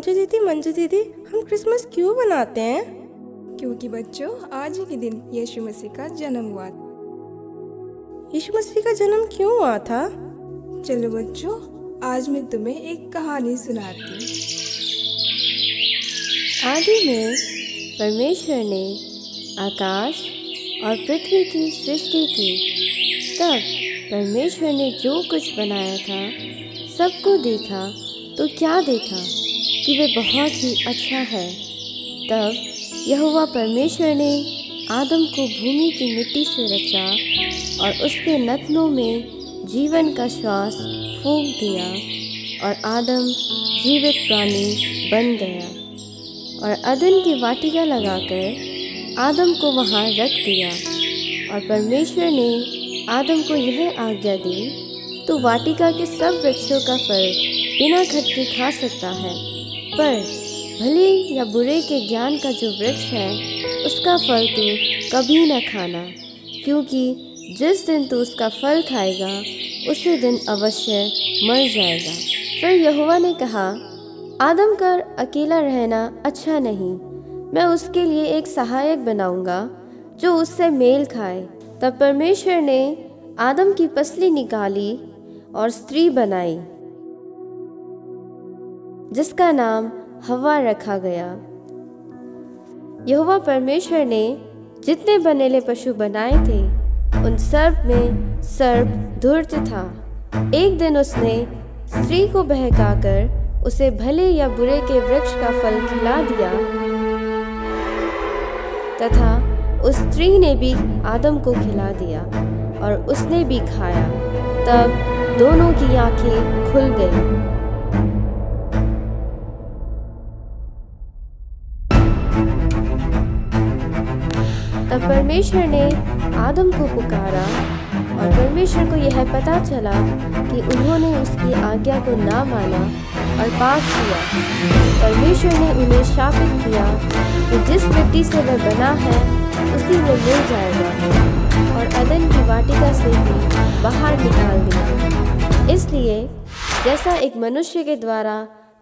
मंजू दीदी, हम क्रिसमस क्यों बनाते हैं? क्योंकि बच्चों आज ही के दिन यीशु मसीह का जन्म हुआ। यीशु मसीह का जन्म क्यों हुआ था? चलो बच्चों, आज मैं तुम्हें एक कहानी सुनाती हूँ। आदि में परमेश्वर ने आकाश और पृथ्वी की सृष्टि की। तब परमेश्वर ने जो कुछ बनाया था सबको देखा तो क्या देखा कि वे बहुत ही अच्छा है। तब यहोवा परमेश्वर ने आदम को भूमि की मिट्टी से रचा और उसके नथनों में जीवन का श्वास फूंक दिया और आदम जीवित प्राणी बन गया और अदन की वाटिका लगाकर आदम को वहाँ रख दिया। और परमेश्वर ने आदम को यह आज्ञा दी, तो वाटिका के सब वृक्षों का फल बिना खटके खा सकता है, पर भले या बुरे के ज्ञान का जो वृक्ष है उसका फल तू कभी न खाना, क्योंकि जिस दिन तू उसका फल खाएगा उसी दिन अवश्य मर जाएगा। फिर यहोवा ने कहा, आदम का अकेला रहना अच्छा नहीं, मैं उसके लिए एक सहायक बनाऊंगा जो उससे मेल खाए। तब परमेश्वर ने आदम की पसली निकाली और स्त्री बनाई, जिसका नाम हव्वा रखा गया। यहोवा परमेश्वर ने जितने बनेले पशु बनाए थे उन सब में सर्प धूर्त था। एक दिन उसने स्त्री को बहकाकर उसे भले या बुरे के वृक्ष का फल खिला दिया, तथा उस स्त्री ने भी आदम को खिला दिया और उसने भी खाया। तब दोनों की आंखें खुल गईं। तब परमेश्वर ने आदम को पुकारा और परमेश्वर को यह पता चला कि उन्होंने उसकी आज्ञा को ना माना और पाप किया। परमेश्वर ने उन्हें शापित किया कि जिस मिट्टी से वह बना है उसी में मिल जाएगा, और अदन की वाटिका से भी बाहर निकाल दिया। इसलिए जैसा एक मनुष्य के द्वारा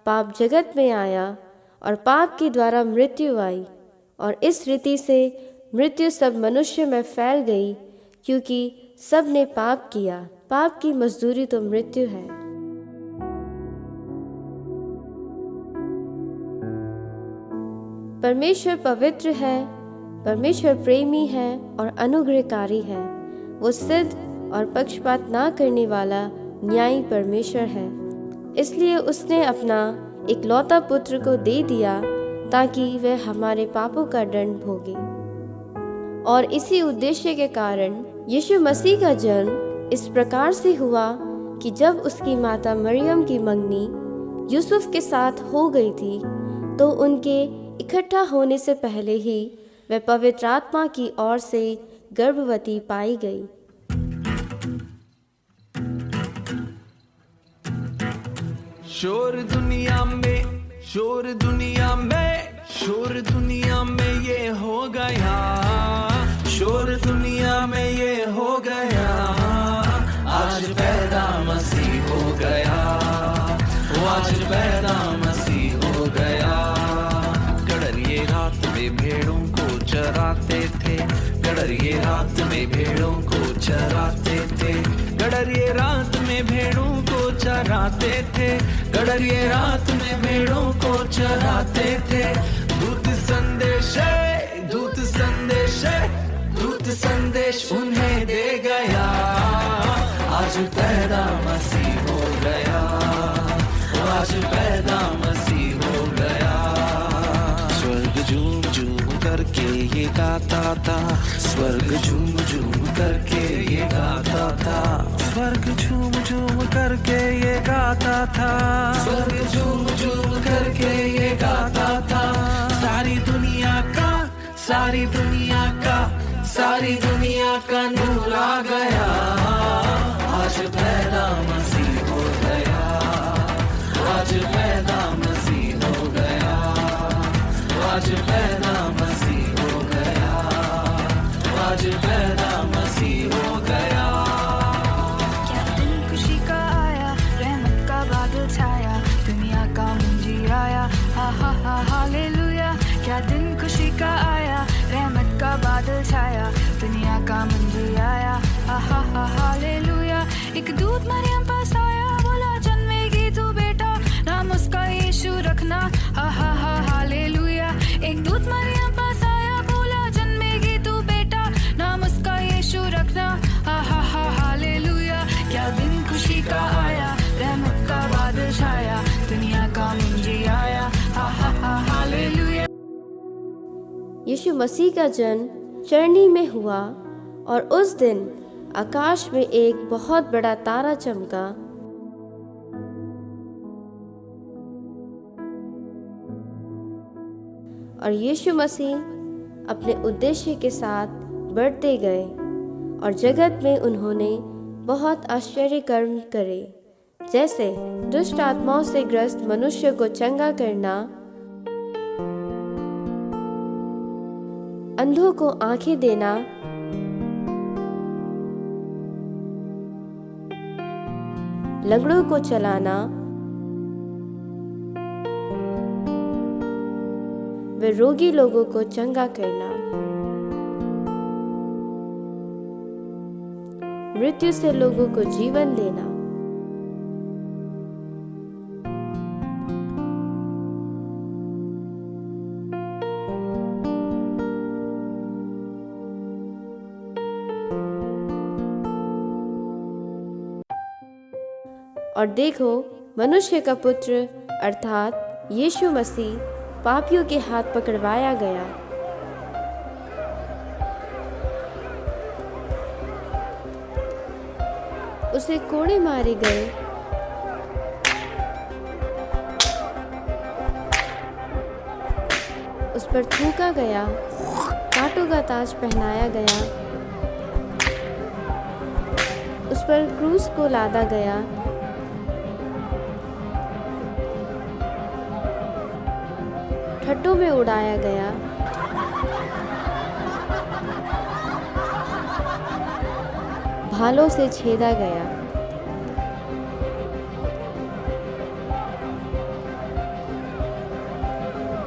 पाप जगत में आया और पाप के द्वारा मृत्यु आई, और इस रीति से मृत्यु सब मनुष्य में फैल गई, क्योंकि सब ने पाप किया। पाप की मजदूरी तो मृत्यु है। परमेश्वर पवित्र है, परमेश्वर प्रेमी है और अनुग्रहकारी है। वो सिद्ध और पक्षपात ना करने वाला न्यायी परमेश्वर है। इसलिए उसने अपना इकलौता पुत्र को दे दिया ताकि वह हमारे पापों का दंड भोगे। और इसी उद्देश्य के कारण यीशु मसीह का जन्म इस प्रकार से हुआ कि जब उसकी माता मरियम की मंगनी यूसुफ के साथ हो गई थी, तो उनके इकट्ठा होने से पहले ही वह पवित्र आत्मा की ओर से गर्भवती पाई गई। शोर दुनिया में, शोर दुनिया में, शोर दुनिया में ये हो गया, शोर दुनिया में ये हो गया, आज पैदा मसीह हो गया, आज पैदा मसीह हो गया। गडरिये रात में भेड़ों को चराते थे, गडरिये रात में भेड़ों को चराते थे, गडरिये रात में भेड़ों को चराते थे, गडरिये रात में भेड़ों को चराते थे। दूत संदेश, दूत संदेश, दूत संदेश उन्हें दे गया, आज पैदा मसीह हो गया, आज पैदा मसीह हो गया। स्वर्ग झूम झूम करके ये गाता था, स्वर्ग झूम झूम करके ये गाता था, स्वर्ग झूम झूम करके ये गाता था, स्वर्ग झूम झूम करके ये गाता था। सारी दुनिया का, सारी दुनिया का, सारी दुनिया का नूर आ गया, आज पैदा मसीह हो गया, आज पैदा मसीह हो गया, आज पैदा मसीह हो गया, आज पैदा मसीह हो गया। क्या दिन खुशी का आया, रहमत का बादल छाया, दुनिया का मुंजी आया, एक दूत मरियम पास आया, बोला जन्मेगी तू बेटा, नाम उसका यीशु रखना, हा हा हा हालेलुया। एक दूत मरियम पास आया, बोला जन्मेगी तू बेटा, नाम उसका यीशु रखना, हा हा हा हालेलुया। क्या दिन खुशी का आया, रहमत का बादल छाया, दुनिया का मुंजी आया, हा हा हा हालेलुया। यीशु मसीह का जन्म चरनी में हुआ और उस दिन आकाश में एक बहुत बड़ा तारा चमका और यीशु मसीह अपने उद्देश्य के साथ बढ़ते गए और जगत में उन्होंने बहुत आश्चर्य कर्म करे, जैसे दुष्ट आत्माओं से ग्रस्त मनुष्य को चंगा करना, अंधों को आंखें देना, लंगड़ों को चलाना, वे रोगी लोगों को चंगा करना, मृत्यु से लोगों को जीवन देना, और देखो मनुष्य का पुत्र अर्थात यीशु मसीह पापियों के हाथ पकड़वाया गया। उसे कोड़े मारे गए, उस पर थूका गया, कांटों का ताज पहनाया गया, उस पर क्रूस को लादा गया, ठट्टों में उड़ाया गया, भालों से छेदा गया,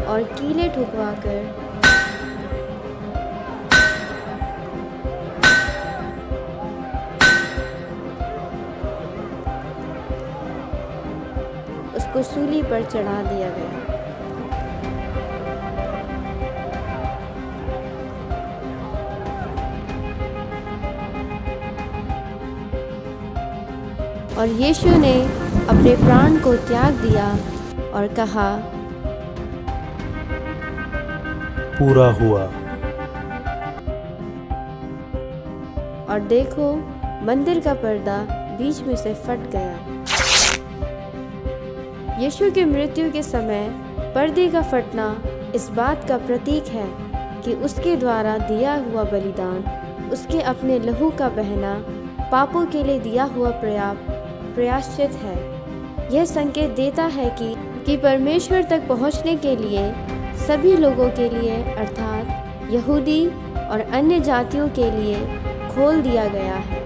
और कीले ठुकवाकर उसको सूली पर चढ़ा दिया गया। और यीशु ने अपने प्राण को त्याग दिया और कहा, पूरा हुआ। और देखो मंदिर का पर्दा बीच में से फट गया। यीशु की मृत्यु के समय पर्दे का फटना इस बात का प्रतीक है कि उसके द्वारा दिया हुआ बलिदान, उसके अपने लहू का बहना पापों के लिए दिया हुआ प्रायश्चित है। यह संकेत देता है कि परमेश्वर तक पहुंचने के लिए सभी लोगों के लिए अर्थात यहूदी और अन्य जातियों के लिए खोल दिया गया है।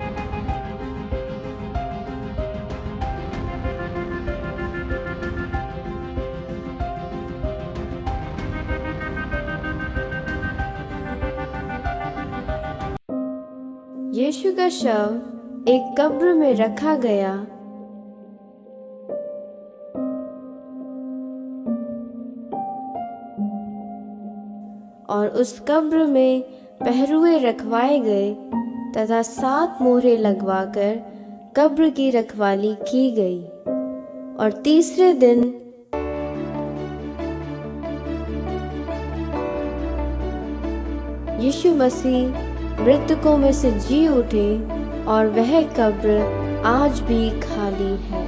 यीशु का शव एक कब्र में रखा गया और उस कब्र में पहरुए रखवाए गए तथा 7 मोहरें लगवाकर कब्र की रखवाली की गई। और तीसरे दिन यीशु मसीह मृतकों में से जी उठे और वह कब्र आज भी खाली है।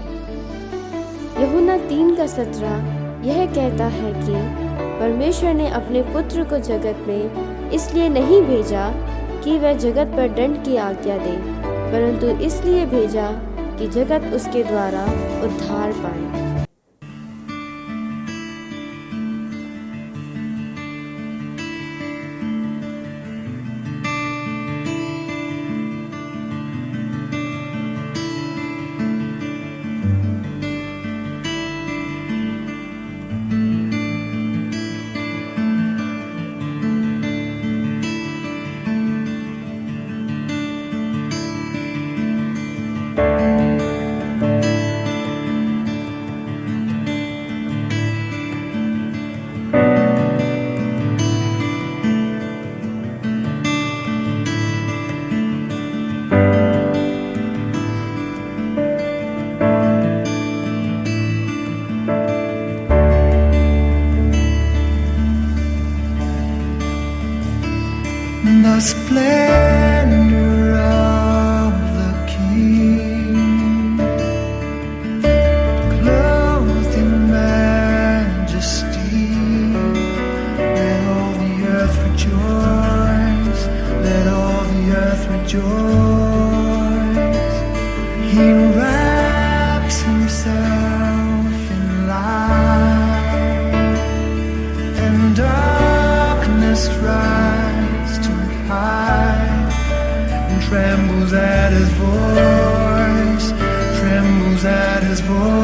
यूहन्ना 3:17 यह कहता है कि परमेश्वर ने अपने पुत्र को जगत में इसलिए नहीं भेजा कि वह जगत पर दंड की आज्ञा दे, परंतु इसलिए भेजा कि जगत उसके द्वारा उद्धार पाए। rejoice. He wraps himself in light, and darkness tries to hide, and trembles at his voice, trembles at his voice.